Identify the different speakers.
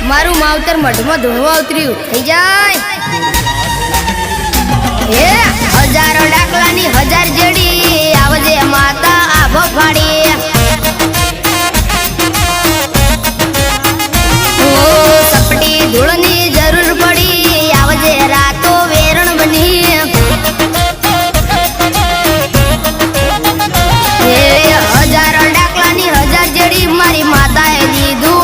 Speaker 1: મારું માવતર મઢમાં ધૂણવા ઉતર્યું થઈ જાય એ હજારો ડાકલાની હજાર જેડી આવજે માતા આભો ફાડી સપટી ધૂળની જરૂર પડી આવજે રાતો વેરણ બની હજારો ડાકલાની હજાર જેડી મારી માતાએ દીધું